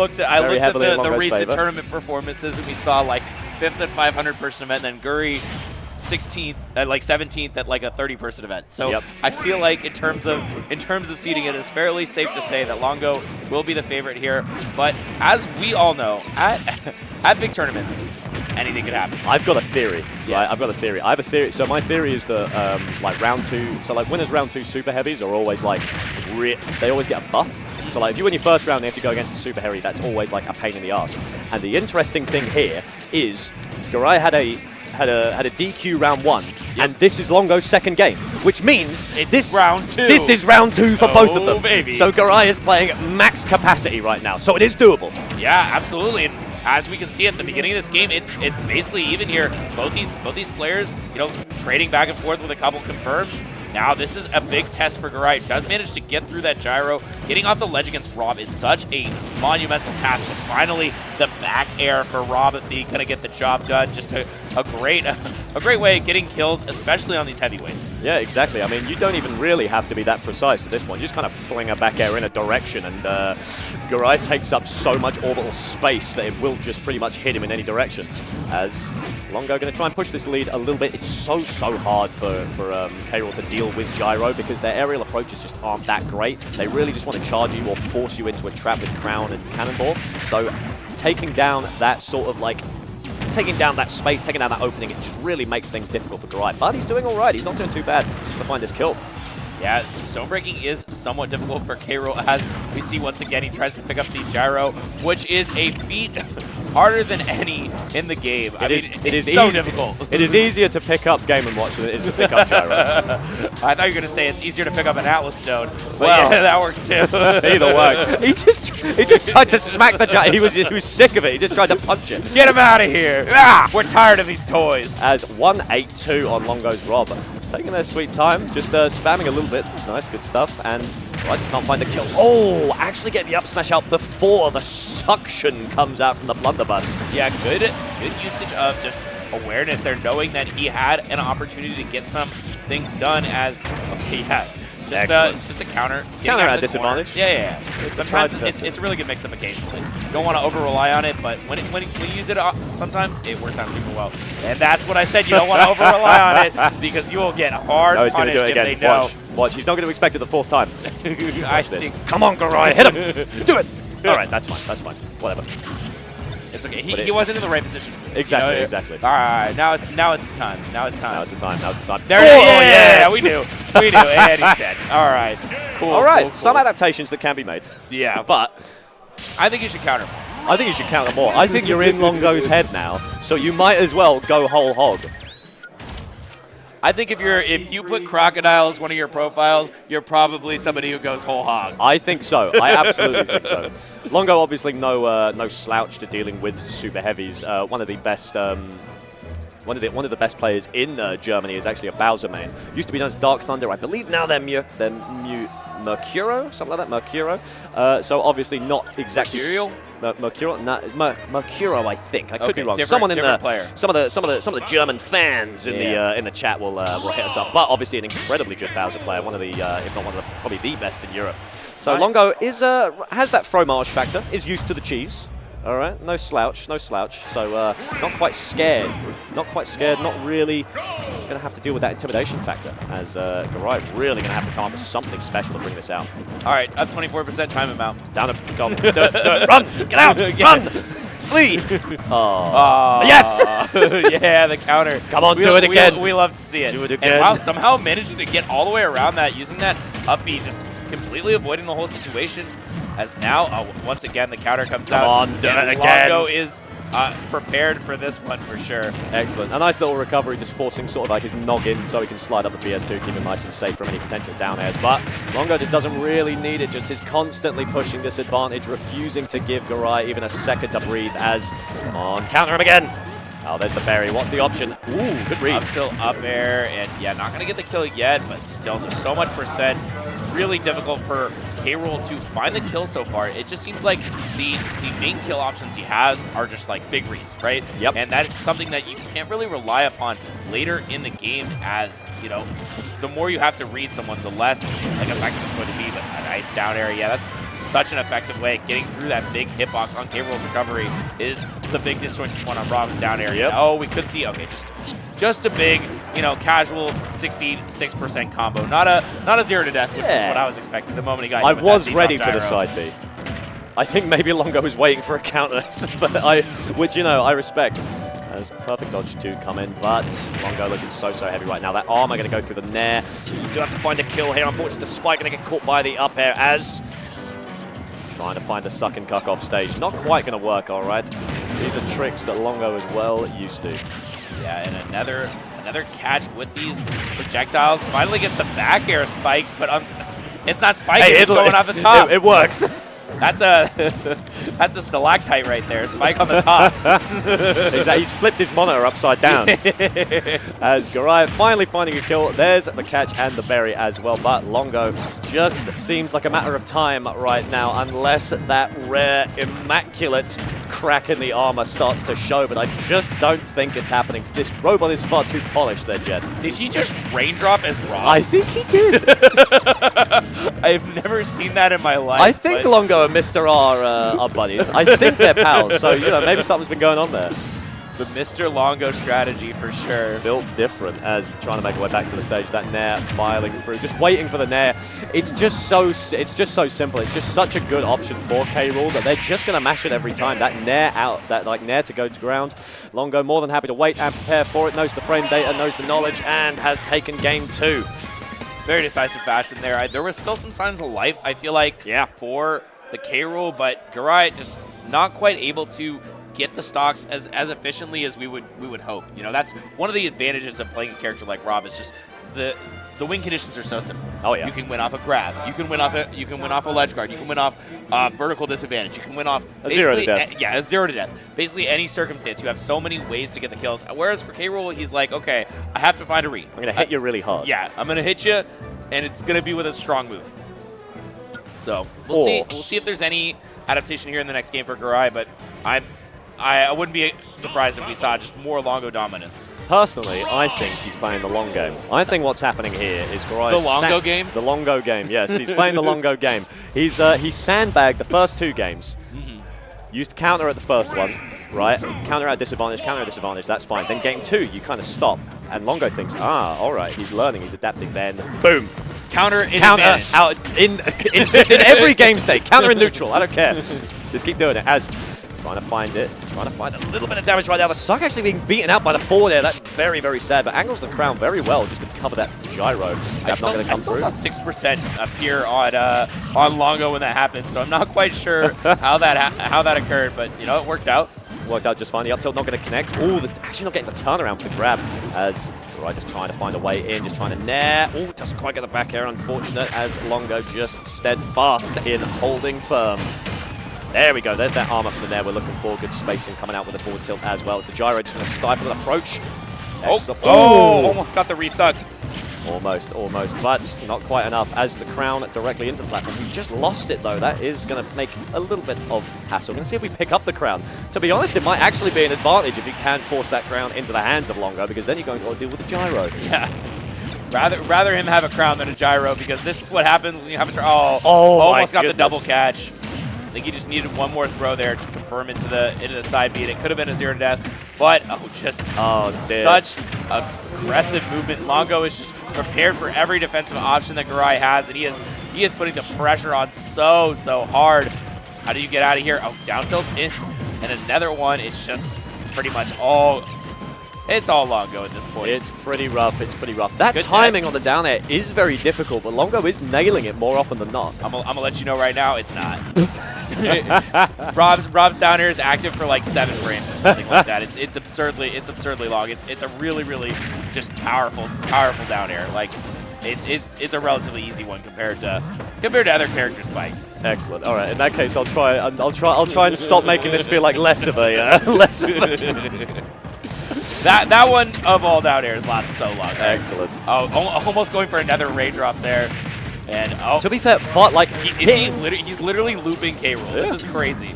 looked at the recent tournament performances, and we saw like 5th at 500-person event, and then Gurei 16th at like 17th at like a 30-person event. So I feel like in terms of seeding, it is fairly safe to say that Longo will be the favorite here. But as we all know, at big tournaments, anything could happen. I've got a theory. Yes. Right? I've got a theory. I have a theory. So my theory is that like round 2, so like winners round 2 super heavies are always like they always get a buff. So like if you win your first round, they have to go against a super heavy. That's always like a pain in the ass. And the interesting thing here is Gurei had a DQ round 1, and this is Longo's second game, which means this round 2. This is round 2 for both of them. Baby. So Gurei is playing max capacity right now, so it is doable. Yeah, absolutely. And as we can see at the beginning of this game, it's basically even here. Both these players, trading back and forth with a couple confirms. Now this is a big test for Gurei. Does manage to get through that gyro. Getting off the ledge against R.O.B is such a monumental task, but finally the back air for R.O.B going to get the job done. Just a great way of getting kills, especially on these heavyweights. Yeah, exactly. I mean, you don't even really have to be that precise at this point. You just kind of fling a back air in a direction, and Gurei takes up so much orbital space that it will just pretty much hit him in any direction. As Longo going to try and push this lead a little bit. It's so hard for K.Rool to deal with gyro because their aerial approaches just aren't that great. They really just want to charge you or force you into a trap with Crown and Cannonball. So taking down that sort of like taking down that space, taking down that opening, it just really makes things difficult for Gurei. But he's doing all right. He's not doing too bad to find this kill. Yeah, zone breaking is somewhat difficult for K.Rool, as we see once again he tries to pick up the gyro, which is a feat harder than any in the game. It is so difficult. It is easier to pick up Game & Watch than it is to pick up gyro. I thought you were going to say it's easier to pick up an Atlas Stone, but well, yeah, that works too. Either way. He just tried to smack the gyro. He was sick of it. He just tried to punch it. Get him out of here. Ah, we're tired of these toys. As 1-8-2 on Longo's R.O.B. Taking their sweet time, just spamming a little bit. Nice, good stuff. And I just can't find the kill. Oh, actually get the up smash out before the suction comes out from the blunderbuss. Yeah, good usage of just awareness there, knowing that he had an opportunity to get some things done as, just a counter. Counter at disadvantage. Yeah. Sometimes it's a really good mix-up occasionally. You don't want to over-rely on it, but when you use it, sometimes it works out super well. And that's what I said. You don't want to over-rely on it because you will get hard punished if they know. Watch. He's not going to expect it the 4th time. I think. Come on, Gurei. Hit him. Do it. All right, that's fine. Whatever. It's okay. He wasn't in the right position. Exactly, exactly. All right, now it's the time. Now it's the time. There it is. Yeah, we knew. And he's dead. All right. Cool. All right. Cool. Some adaptations that can be made. Yeah. But I think you should counter. I think you should counter more. I think you're in Longo's head now, so you might as well go whole hog. I think if you put Crocodile as one of your profiles, you're probably somebody who goes whole hog. I think so. I absolutely think so. Longo obviously no slouch to dealing with super heavies. One of the best one of the best players in Germany is actually a Bowser main. Used to be known as Dark Thunder. I believe now they're Mercuro, something like that. Mercuro. So obviously not exactly. Mercuro, I think. I could be wrong. Someone in the some of the German fans in the chat will hit us up. But obviously an incredibly good Bowser player, one of the if not one of the probably the best in Europe. So nice. Longo is has that fromage factor. Is used to the cheese. All right, no slouch. So not quite scared. Not really going to have to deal with that intimidation factor, as Gurei really going to have to come up with something special to bring this out. All right, up 24%, time him out. Down to go. Do it. Run! Get out! Run! Flee! Oh. Yes! Yeah, the counter. Come on, do it again. We love to see it. Do it again. And wow, somehow managing to get all the way around that, using that up B, just completely avoiding the whole situation. As now, once again, the counter comes out. Come on, do it again. Longo is prepared for this one for sure. Excellent. A nice little recovery, just forcing sort of like his noggin so he can slide up the BS2, keep him nice and safe from any potential down airs. But Longo just doesn't really need it, just is constantly pushing this advantage, refusing to give Gurei even a second to breathe as, come on, counter him again. Oh, there's the berry. What's the option? Ooh, good read. Up tilt, up air, and yeah, not going to get the kill yet, but still just so much percent. really difficult for K.Rool to find the kill so far. It just seems like the main kill options he has are just like big reads, right? Yep. And that is something that you can't really rely upon later in the game, as, you know, the more you have to read someone, the less like effective it's going to be. But a nice down air, yeah, that's such an effective way. Getting through that big hitbox on K.Rool's recovery is the big disjointed one on R.O.B's down air. Yep. Oh, we could see, okay, just a big, you know, casual 66% combo. Not a 0 to death, which is what I was expecting the moment he got hit with was that ready D-drop for the gyro. side B. I think maybe Longo was waiting for a counter, but which, you know, I respect. As perfect dodge to come in, but Longo looking so heavy right now. That armor going to go through the nair. You do have to find a kill here. Unfortunately, the spike going to get caught by the up air as trying to find a suck and cuck off stage. Not quite going to work, all right. These are tricks that Longo is well used to. Yeah, and another catch with these projectiles. Finally gets the back air spikes, but it's not spiking, it's going off the top. It works. That's a stalactite right there. Spike on the top. Exactly. He's flipped his monitor upside down. As Gurei finally finding a kill. There's the catch and the berry as well. But Longo just seems like a matter of time right now, unless that rare, immaculate crack in the armor starts to show. But I just don't think it's happening. This robot is far too polished there, Jed. Did he just raindrop as Rob? I think he did. I've never seen that in my life. I think Longo and Mr. R are buddies. I think they're pals, so, you know, maybe something's been going on there. The Mr. Longo strategy for sure. Built different as trying to make a way back to the stage. That nair filing through, just waiting for the nair. It's just so simple. It's just such a good option for K.Rool that they're just going to mash it every time. That nair out, that like nair to go to ground. Longo more than happy to wait and prepare for it. Knows the frame data, knows the knowledge, and has taken game 2. Very decisive fashion there. There was still some signs of life, I feel like, for the K.Rool, but Gurei just not quite able to get the stocks as efficiently as we would hope. You know, that's one of the advantages of playing a character like R.O.B. is just the win conditions are so simple. Oh yeah. You can win off a grab. You can win off a ledge guard. You can win off vertical disadvantage. You can win off a 0 to death. Yeah, a 0 to death. Basically any circumstance. You have so many ways to get the kills. Whereas for K.Rool, he's like, okay, I have to find a read. I'm gonna hit you really hard. Yeah, I'm gonna hit you, and it's gonna be with a strong move. So we'll see. We'll see if there's any adaptation here in the next game for Gurei, but I wouldn't be surprised if we saw just more Longo dominance. Personally, I think he's playing the long game. I think what's happening here is Gurei. The Longo game? The Longo game, yes. He's playing the Longo game. He's sandbagged the first 2 games. Used counter at the first one, right? Counter at disadvantage, that's fine. Then game 2, you kind of stop. And Longo thinks, all right, he's learning, he's adapting. Then, boom. Counter advantage. Out in just in every game state. Counter and neutral, I don't care. Just keep doing it. As trying to find a little bit of damage right now. The suck actually being beaten out by the forward there. That's very sad, but angles the crown very well just to cover that gyro. That's not going to come through. I still saw 6% appear on Longo when that happened, so I'm not quite sure how that occurred, but you know, it worked out. Worked out just fine. The up tilt not going to connect. Oh, actually not getting the turnaround for the grab as Gurei just trying to find a way in, just trying to nair. Oh, doesn't quite get the back air, unfortunate, as Longo just steadfast in holding firm. There we go. There's that armor from the nair we're looking for. Good spacing coming out with the forward tilt as well. The gyro just going to stifle an approach. Almost got the resuck. Almost, but not quite enough as the crown directly into the platform. We just lost it though. That is going to make a little bit of hassle. We're going to see if we pick up the crown. To be honest, it might actually be an advantage if you can force that crown into the hands of Longo, because then you're going to deal with the gyro. Yeah. Rather him have a crown than a gyro, because this is what happens when you have a almost got the double catch. I think he just needed one more throw there to confirm into the side beat. It could have been a 0 to death, but such aggressive movement. Longo is just prepared for every defensive option that Gurei has, and he is putting the pressure on so hard. How do you get out of here? Oh, down tilt's in, and another one. It's just pretty much all. It's all Longo at this point. It's pretty rough. That good timing on the down air is very difficult, but Longo is nailing it more often than not. I'm gonna let you know right now, it's not. R.O.B's down air is active for like 7 frames or something like that. It's absurdly long. It's a really just powerful down air. Like it's a relatively easy one compared to other character spikes. Excellent. All right. In that case, I'll try and stop making this feel like less of a. That one of all down airs lasts so long. Right? Excellent. Oh, almost going for another raindrop there. And oh, To be fair, like he's literally looping K.Rool. This is crazy.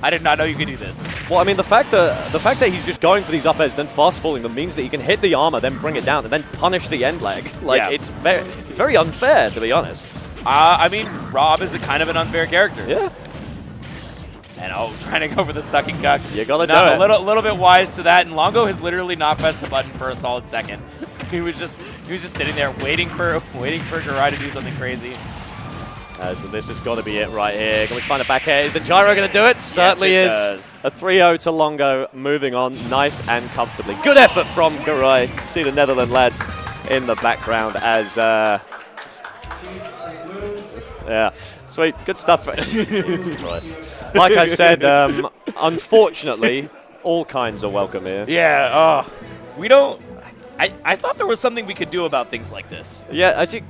I did not know you could do this. Well, I mean, the fact that he's just going for these up airs, then fast falling them means that he can hit the armor, then bring it down, and then punish the end leg. Like, Yeah. it's very unfair, to be honest. I mean, R.O.B is a kind of an unfair character. Yeah. And trying to go for the sucking cuck. You gotta do a it. little bit wise to that. And Longo has literally not pressed a button for a solid second. he was just sitting there waiting for Gurei to do something crazy. So this has got to be it right here. Can we find a back air? Is the gyro going to do it? Certainly it is. does. A 3-0 to Longo, moving on nice and comfortably. Good effort from Gurei. See the Netherlands lads in the background as... yeah, sweet. Good stuff. Jesus Christ. Like I said, unfortunately, all kinds are welcome here. Yeah, we don't... I thought there was something we could do about things like this. Yeah, I think...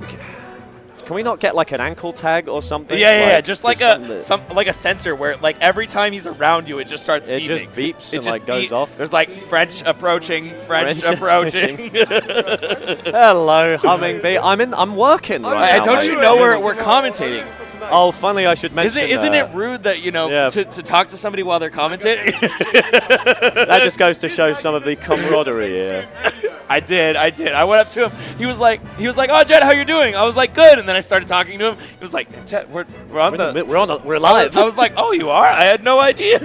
Can we not get like an ankle tag or something? Yeah, just like a like a sensor where like every time he's around you, it just starts beeping. It just beeps It and just like goes off. There's like French approaching. Hello, humming bee. I'm working right now. Don't mate. you know we're commentating? Oh, finally, I should mention. Isn't it rude that to talk to somebody while they're commentating? That just goes to show some of the camaraderie here. I did. I went up to him. He was like, "Oh, Jet, how you doing?" I was like, "Good." And then I started talking to him. He was like, "Jet, we're live." I was like, oh, you are? I was like, "Oh, you are? I had no idea."